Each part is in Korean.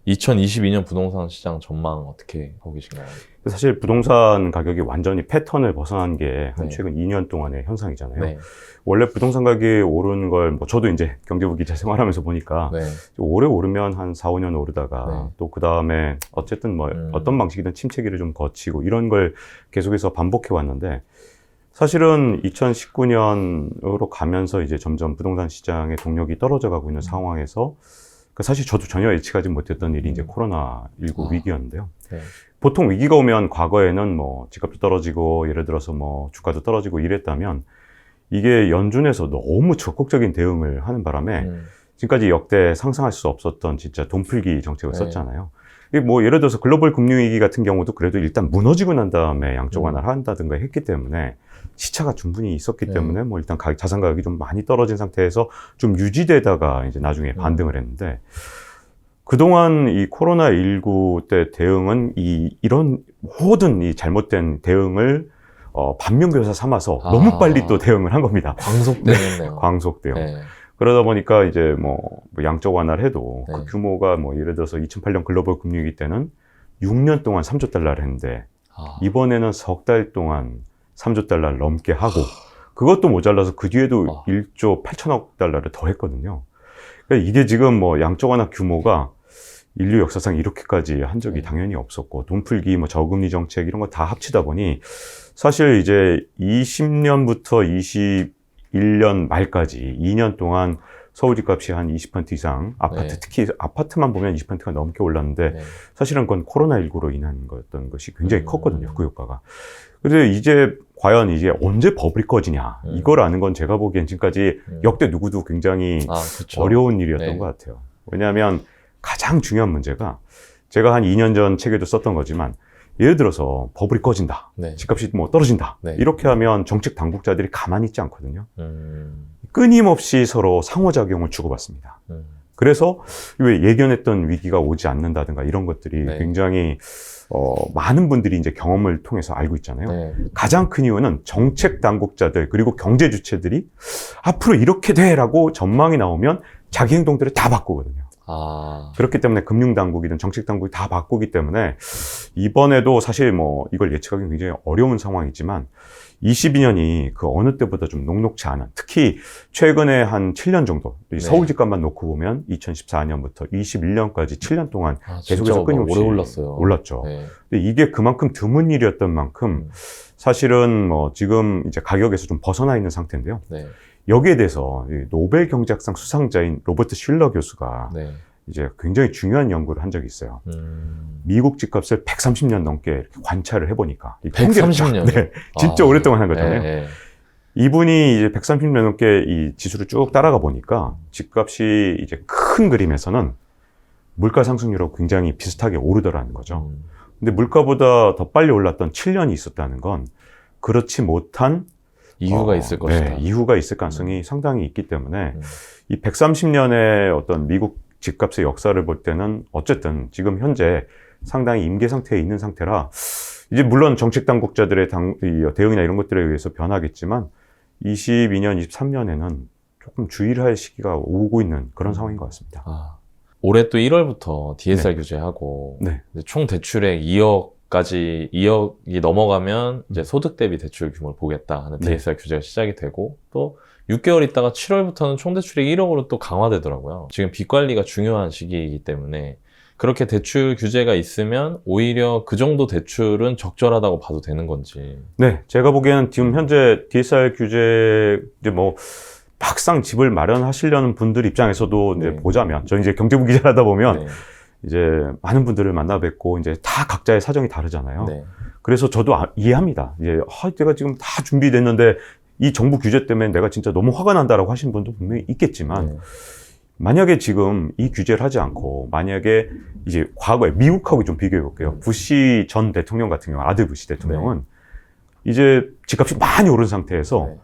2022년 부동산 시장 전망 어떻게 하고 계신가요? 사실 부동산 가격이 완전히 패턴을 벗어난 게 한 네. 최근 2년 동안의 현상이잖아요. 네. 원래 부동산 가격이 오르는 걸 뭐 저도 이제 경제부 기자 생활하면서 보니까 네. 오래 오르면 한 4, 5년 오르다가 네. 또 그 다음에 어쨌든 뭐 어떤 방식이든 침체기를 좀 거치고 이런 걸 계속해서 반복해 왔는데, 사실은 2019년으로 가면서 이제 점점 부동산 시장의 동력이 떨어져 가고 있는 상황에서 사실 저도 전혀 예측하지 못했던 일이 이제 코로나19 위기였는데요. 네. 보통 위기가 오면 과거에는 뭐 집값도 떨어지고 예를 들어서 뭐 주가도 떨어지고 이랬다면, 이게 연준에서 너무 적극적인 대응을 하는 바람에 지금까지 역대 상상할 수 없었던 진짜 돈풀기 정책을 네. 썼잖아요. 이게 뭐 예를 들어서 글로벌 금융위기 같은 경우도 그래도 일단 무너지고 난 다음에 양적 완화를 한다든가 했기 때문에 시차가 충분히 있었기 네. 때문에 뭐 일단 자산 가격이 좀 많이 떨어진 상태에서 좀 유지되다가 이제 나중에 반등을 했는데, 그동안 이 코로나19 때 대응은 이런 모든 이 잘못된 대응을 반면교사 삼아서 너무 빨리 또 대응을 한 겁니다. 광속대응이네요. 광속 대응. 네. 그러다 보니까 이제 뭐 양적 완화를 해도 네. 그 규모가 뭐 예를 들어서 2008년 글로벌 금융위기 때는 6년 동안 3조 달러를 했는데 이번에는 석 달 동안 3조 달러를 넘게 하고, 그것도 모자라서 그 뒤에도 1조 8천억 달러를 더 했거든요. 그러니까 이게 지금 뭐 양적 완화 규모가 인류 역사상 이렇게까지 한 적이 당연히 없었고, 돈풀기, 뭐 저금리 정책 이런 거 다 합치다 보니 사실 이제 20년부터 21년 말까지 2년 동안 서울 집값이 한 20% 이상, 아파트, 네. 특히 아파트만 보면 20%가 넘게 올랐는데, 네. 사실은 그건 코로나19로 인한 거였던 것이 굉장히 컸거든요, 그 효과가. 그래서 이제 과연 이게 언제 버블이 꺼지냐, 이걸 아는 건 제가 보기엔 지금까지 역대 누구도 굉장히 그쵸. 어려운 일이었던 네. 것 같아요. 왜냐하면 가장 중요한 문제가, 제가 한 2년 전 책에도 썼던 거지만, 예를 들어서 버블이 꺼진다, 네. 집값이 뭐 떨어진다, 네. 이렇게 하면 정책 당국자들이 가만히 있지 않거든요. 음. 끊임없이 서로 상호작용을 주고받습니다. 그래서 왜 예견했던 위기가 오지 않는다든가 이런 것들이 네. 굉장히 많은 분들이 이제 경험을 통해서 알고 있잖아요. 네. 가장 큰 이유는 정책 당국자들 그리고 경제 주체들이 앞으로 이렇게 돼라고 전망이 나오면 자기 행동들을 다 바꾸거든요. 그렇기 때문에 금융당국이든 정책당국이 다 바꾸기 때문에 이번에도 사실 뭐 이걸 예측하기 굉장히 어려운 상황이지만, 22년이 그 어느 때보다 좀 녹록치 않은, 특히 최근에 한 7년 정도, 네. 서울 집값만 놓고 보면 2014년부터 21년까지 7년 동안 계속해서 끊임없이 오래 올랐어요. 올랐죠. 네. 근데 이게 그만큼 드문 일이었던 만큼 사실은 뭐 지금 이제 가격에서 좀 벗어나 있는 상태인데요. 네. 여기에 대해서 노벨 경제학상 수상자인 로버트 실러 교수가 네. 이제 굉장히 중요한 연구를 한 적이 있어요. 미국 집값을 130년 넘게 이렇게 관찰을 해보니까. 130년? 네. 진짜 오랫동안 한 거잖아요. 네. 이분이 이제 130년 넘게 이 지수를 쭉 따라가 보니까 집값이 이제 큰 그림에서는 물가 상승률하고 굉장히 비슷하게 오르더라는 거죠. 근데 물가보다 더 빨리 올랐던 7년이 있었다는 건 그렇지 못한 이유가 있을 것이다. 네, 이유가 있을 가능성이 상당히 있기 때문에 이 130년의 어떤 미국 집값의 역사를 볼 때는 어쨌든 지금 현재 상당히 임계 상태에 있는 상태라, 이제 물론 정책 당국자들의 대응이나 이런 것들에 의해서 변하겠지만 22년, 23년에는 조금 주의를 할 시기가 오고 있는 그런 상황인 것 같습니다. 올해 또 1월부터 DSR 규제하고 네. 총 대출액 2억까지 2억이 넘어가면 이제 소득 대비 대출 규모를 보겠다 하는 DSR 규제가 시작이 되고, 또 6개월 있다가 7월부터는 총 대출액 1억으로 또 강화되더라고요. 지금 빚 관리가 중요한 시기이기 때문에 그렇게 대출 규제가 있으면 오히려 그 정도 대출은 적절하다고 봐도 되는 건지. 네, 제가 보기에는 지금 현재 DSR 규제 이제 뭐 막상 집을 마련하시려는 분들 입장에서도 이제 보자면, 저 이제 경제부 기자를 하다 보면 이제 많은 분들을 만나 뵙고 이제 다 각자의 사정이 다르잖아요. 그래서 저도 이해합니다. 이제 내가 지금 다 준비됐는데 이 정부 규제 때문에 내가 진짜 너무 화가 난다라고 하시는 분도 분명히 있겠지만, 만약에 지금 이 규제를 하지 않고 만약에 이제 과거에 미국하고 좀 비교해 볼게요. 부시 전 대통령 같은 경우, 아들 부시 대통령은 이제 집값이 많이 오른 상태에서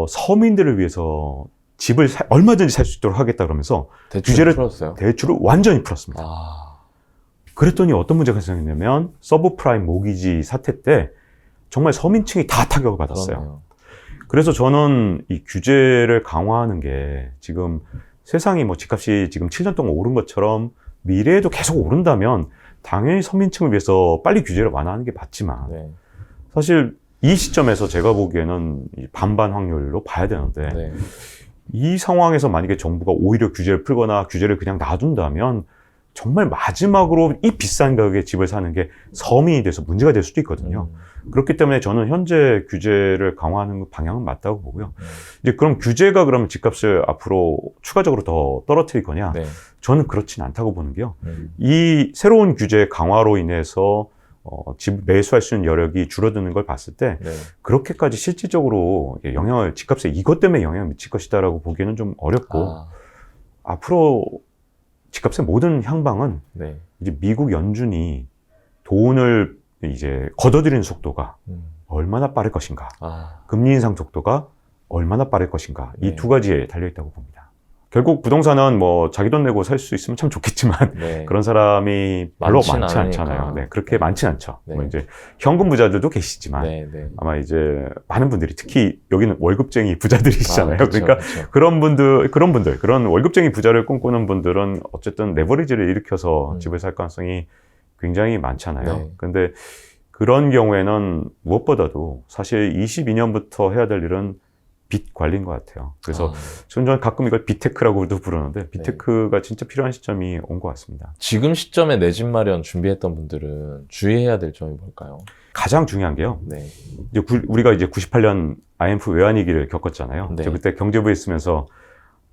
서민들을 위해서 집을 얼마든지 살 수 있도록 하겠다 그러면서 규제를 풀었어요? 대출을 완전히 풀었습니다. 그랬더니 어떤 문제가 생겼냐면 서브프라임 모기지 사태 때 정말 서민층이 다 타격을 받았어요. 그러네요. 그래서 저는 이 규제를 강화하는 게 지금 세상이 뭐 집값이 지금 7년 동안 오른 것처럼 미래에도 계속 오른다면 당연히 서민층을 위해서 빨리 규제를 완화하는 게 맞지만 네. 사실 이 시점에서 제가 보기에는 반반 확률로 봐야 되는데 네. 이 상황에서 만약에 정부가 오히려 규제를 풀거나 규제를 그냥 놔둔다면 정말 마지막으로 이 비싼 가격에 집을 사는 게 서민이 돼서 문제가 될 수도 있거든요. 그렇기 때문에 저는 현재 규제를 강화하는 방향은 맞다고 보고요. 이제 그럼 규제가 그러면 집값을 앞으로 추가적으로 더 떨어뜨릴 거냐? 네. 저는 그렇진 않다고 보는 게요. 이 새로운 규제 강화로 인해서 집 매수할 수 있는 여력이 줄어드는 걸 봤을 때 네. 그렇게까지 실질적으로 영향을 집값에 이것 때문에 영향을 미칠 것이다라고 보기에는 좀 어렵고 앞으로 집값의 모든 향방은 네. 이제 미국 연준이 돈을 이제 걷어들이는 속도가 얼마나 빠를 것인가, 금리 인상 속도가 얼마나 빠를 것인가, 네. 이 두 가지에 달려 있다고 봅니다. 결국 부동산은 뭐 자기 돈 내고 살 수 있으면 참 좋겠지만 네. 그런 사람이 별로 많지 않으니까. 않잖아요. 네, 그렇게 많진 않죠. 네. 뭐 이제 현금 부자들도 계시지만 네. 네. 아마 이제 많은 분들이 특히 여기는 월급쟁이 부자들이시잖아요. 그쵸, 그러니까 그쵸. 그런 월급쟁이 부자를 꿈꾸는 분들은 어쨌든 레버리지를 일으켜서 집을 살 가능성이 굉장히 많잖아요. 네. 근데 그런 경우에는 무엇보다도 사실 22년부터 해야 될 일은 빚 관리인 것 같아요. 그래서 저는 가끔 이걸 빅테크라고도 부르는데 빅테크가 진짜 필요한 시점이 온 것 같습니다. 지금 시점에 내 집 마련 준비했던 분들은 주의해야 될 점이 뭘까요? 가장 중요한 게요. 네. 이제 우리가 이제 98년 IMF 외환위기를 겪었잖아요. 네. 저 그때 경제부에 있으면서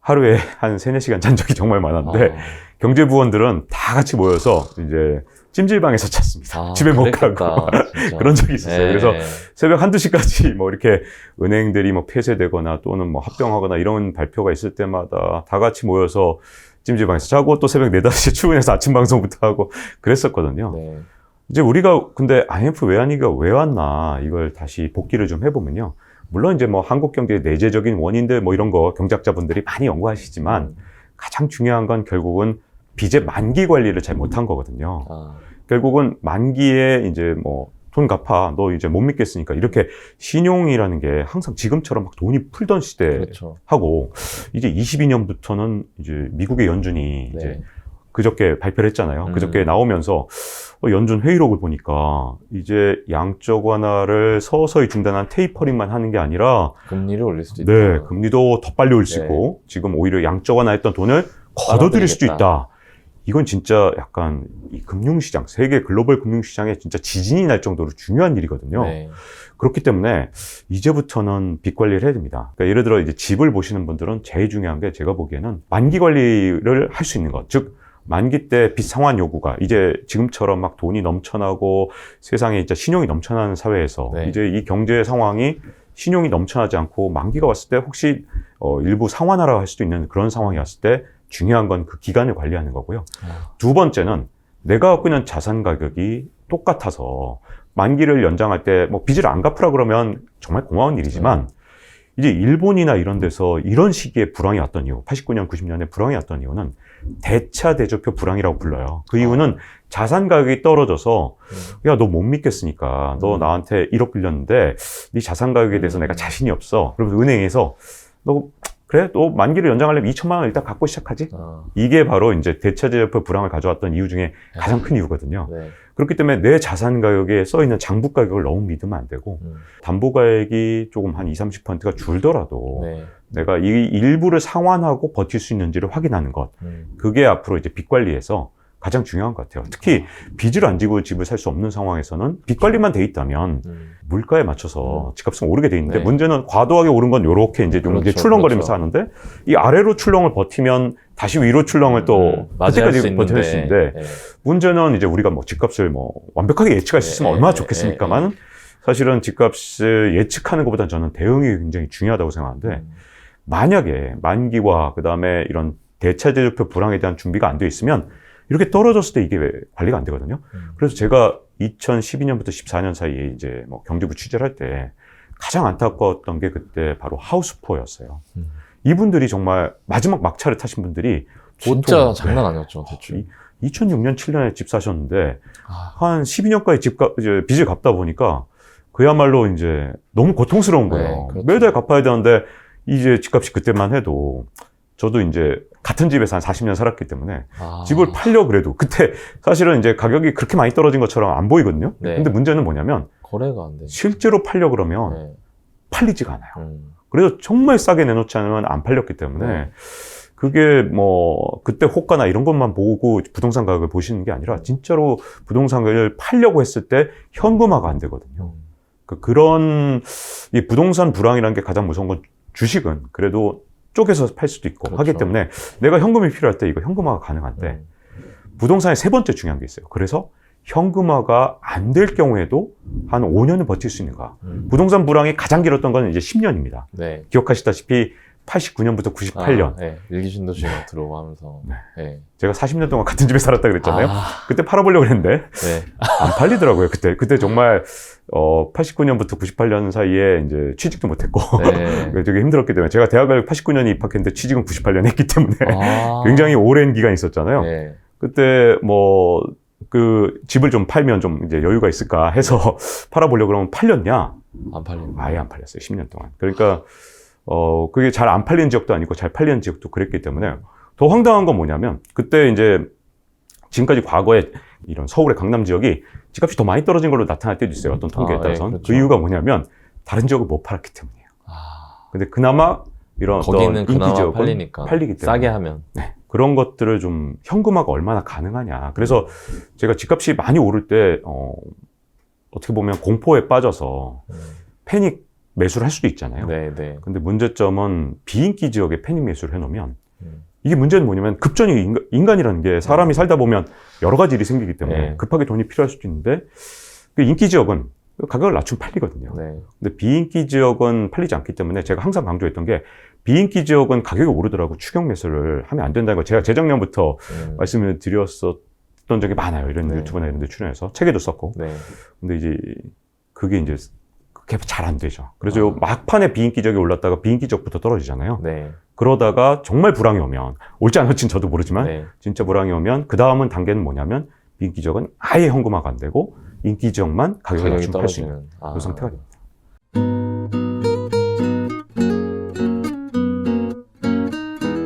하루에 한 3-4시간 잔 적이 정말 많았는데 경제부원들은 다 같이 모여서 이제 찜질방에서 잤습니다. 집에 못 가고 그런 적이 있었어요. 네. 그래서 새벽 1-2시까지 뭐 이렇게 은행들이 뭐 폐쇄되거나 또는 뭐 합병하거나 이런 발표가 있을 때마다 다 같이 모여서 찜질방에서 자고 또 새벽 4-5시에 출근해서 아침 방송부터 하고 그랬었거든요. 네. 이제 우리가 근데 IMF 외환위기가 왜 왔나 이걸 다시 복기를 좀 해보면요. 물론 이제 뭐 한국 경제의 내재적인 원인들 뭐 이런 거 경제학자분들이 많이 연구하시지만 가장 중요한 건 결국은 빚의 만기 관리를 잘 못한 거거든요. 결국은 만기에 이제 뭐 돈 갚아 너 이제 못 믿겠으니까 이렇게 신용이라는 게 항상 지금처럼 막 돈이 풀던 시대 그렇죠. 하고 이제 22년부터는 이제 미국의 연준이 네. 이제 그저께 발표를 했잖아요. 그저께 나오면서 연준 회의록을 보니까 이제 양적 완화를 서서히 중단한 테이퍼링만 하는 게 아니라 금리를 올릴 수도 있다. 네, 금리도 더 빨리 올리고 지금 오히려 양적 완화했던 돈을 걷어들일 수도 있다. 이건 진짜 약간 이 금융시장, 세계 글로벌 금융시장에 진짜 지진이 날 정도로 중요한 일이거든요. 네. 그렇기 때문에 이제부터는 빚 관리를 해야 됩니다. 그러니까 예를 들어 이제 집을 보시는 분들은 제일 중요한 게 제가 보기에는 만기 관리를 할 수 있는 것. 즉, 만기 때 빚 상환 요구가 이제 지금처럼 막 돈이 넘쳐나고 세상에 진짜 신용이 넘쳐나는 사회에서 네. 이제 이 경제 상황이 신용이 넘쳐나지 않고 만기가 왔을 때 혹시 일부 상환하라 할 수도 있는 그런 상황이 왔을 때 중요한 건 그 기간을 관리하는 거고요. 두 번째는 내가 갖고 있는 자산 가격이 똑같아서 만기를 연장할 때 뭐 빚을 안 갚으라 그러면 정말 고마운 일이지만 이제 일본이나 이런 데서 이런 시기에 불황이 왔던 이유, 89년, 90년에 불황이 왔던 이유는 대차 대조표 불황이라고 불러요. 그 이유는 자산 가격이 떨어져서 야, 너 못 믿겠으니까 너 나한테 1억 빌렸는데 네 자산 가격에 대해서 내가 자신이 없어. 그러면서 은행에서 너 그래? 또 만기를 연장하려면 2천만 원 일단 갖고 시작하지? 이게 바로 이제 대차대조표 불황을 가져왔던 이유 중에 가장 큰 이유거든요. 네. 그렇기 때문에 내 자산 가격에 써있는 장부 가격을 너무 믿으면 안 되고 담보가액이 조금 한 20-30%가 줄더라도 네. 내가 이 일부를 상환하고 버틸 수 있는지를 확인하는 것. 그게 앞으로 이제 빚 관리에서 가장 중요한 것 같아요. 특히 빚을 안 지고 집을 살 수 없는 상황에서는 빚 관리만 돼 있다면 물가에 맞춰서 집값은 오르게 돼 있는데 네. 문제는 과도하게 오른 건 요렇게 이제 좀 그렇죠, 출렁거리면서 그렇죠. 하는데 이 아래로 출렁을 버티면 다시 위로 출렁을 또 그때까지 버틸 수 있는데 네. 문제는 이제 우리가 뭐 집값을 뭐 완벽하게 예측할 수 있으면 얼마나 좋겠습니까만 사실은 집값을 예측하는 것보다 저는 대응이 굉장히 중요하다고 생각하는데 만약에 만기와 그다음에 이런 대차대조표 불황에 대한 준비가 안 돼 있으면 이렇게 떨어졌을 때 이게 왜 관리가 안 되거든요. 그래서 제가 2012년부터 14년 사이에 이제 뭐 경제부 취재를 할 때 가장 안타까웠던 게 그때 바로 하우스포어였어요. 이분들이 정말 마지막 막차를 타신 분들이 진짜 보통 장난 아니었죠, 대출. 2006년, 7년에 집 사셨는데 한 12년까지 이제 빚을 갚다 보니까 그야말로 이제 너무 고통스러운 거예요. 네, 그렇죠. 매달 갚아야 되는데 이제 집값이 그때만 해도 저도 이제 같은 집에서 한 40년 살았기 때문에 아. 집을 팔려 그래도 그때 사실은 이제 가격이 그렇게 많이 떨어진 것처럼 안 보이거든요. 네. 근데 문제는 뭐냐면 거래가 안 돼. 실제로 팔려 그러면 네. 팔리지가 않아요. 음. 그래서 정말 싸게 내놓지 않으면 안 팔렸기 때문에 네. 그게 뭐 그때 호가나 이런 것만 보고 부동산 가격을 보시는 게 아니라 진짜로 부동산을 팔려고 했을 때 현금화가 안 되거든요. 그런 이 부동산 불황이라는 게 가장 무서운 건 주식은 그래도 쪼개서 팔 수도 있고 그렇죠. 하기 때문에 내가 현금이 필요할 때 이거 현금화가 가능한데 부동산의 세 번째 중요한 게 있어요. 그래서 현금화가 안 될 경우에도 한 5년은 버틸 수 있는가. 부동산 불황이 가장 길었던 건 이제 10년입니다. 네. 기억하시다시피 89년부터 98년. 네. 일기신도시가 들어오고 하면서. 네. 네. 제가 40년 동안 같은 집에 살았다 그랬잖아요. 아. 그때 팔아보려고 했는데 네. 안 팔리더라고요. 그때 정말 89년부터 98년 사이에 이제 취직도 못했고 네. 되게 힘들었기 때문에 제가 대학을 89년에 입학했는데 취직은 98년에 했기 때문에 아. 굉장히 오랜 기간이 있었잖아요. 네. 그때 뭐 그 집을 좀 팔면 좀 이제 여유가 있을까 해서 팔아보려고 그러면 팔렸냐? 안 팔리는. 아예 안 팔렸어요. 10년 동안. 그러니까 그게 잘 안 팔리는 지역도 아니고 잘 팔리는 지역도 그랬기 때문에 더 황당한 건 뭐냐면 그때 이제 지금까지 과거에 이런 서울의 강남 지역이 집값이 더 많이 떨어진 걸로 나타날 때도 있어요. 어떤 통계에 아, 따라서는. 예, 그렇죠. 그 이유가 뭐냐면 다른 지역을 못 팔았기 때문이에요. 아. 근데 그나마 이런 거기는 어떤 인기 그나마 지역은 팔리니까. 팔리기 때문에 싸게 하면. 네, 그런 것들을 좀 현금화가 얼마나 가능하냐. 그래서 제가 집값이 많이 오를 때 어떻게 보면 공포에 빠져서 패닉 매수를 할 수도 있잖아요. 네, 네. 근데 문제점은 비인기 지역에 패닉 매수를 해놓으면 이게 문제는 뭐냐면 급전이 인간이라는 게 사람이 살다 보면 여러 가지 일이 생기기 때문에 네. 급하게 돈이 필요할 수도 있는데 그 인기 지역은 가격을 낮추면 팔리거든요. 네. 근데 비인기 지역은 팔리지 않기 때문에 제가 항상 강조했던 게 비인기 지역은 가격이 오르더라도 추격 매수를 하면 안 된다는 거 제가 재작년부터 말씀을 드렸었던 적이 많아요. 이런 네. 유튜브나 이런 데 출연해서 책에도 썼고. 네. 근데 이제 그게 잘 안 되죠. 그래서 요 막판에 비인기 지역이 올랐다가 비인기 지역부터 떨어지잖아요. 네. 그러다가 정말 불황이 오면 올지 안 올지는 저도 모르지만 네. 진짜 불황이 오면 그 다음은 단계는 뭐냐면 비인기 지역은 아예 현금화가 안 되고 인기 지역만 가격이 낮추면 팔 수 있는 떨어지는. 그 상태가 됩니다.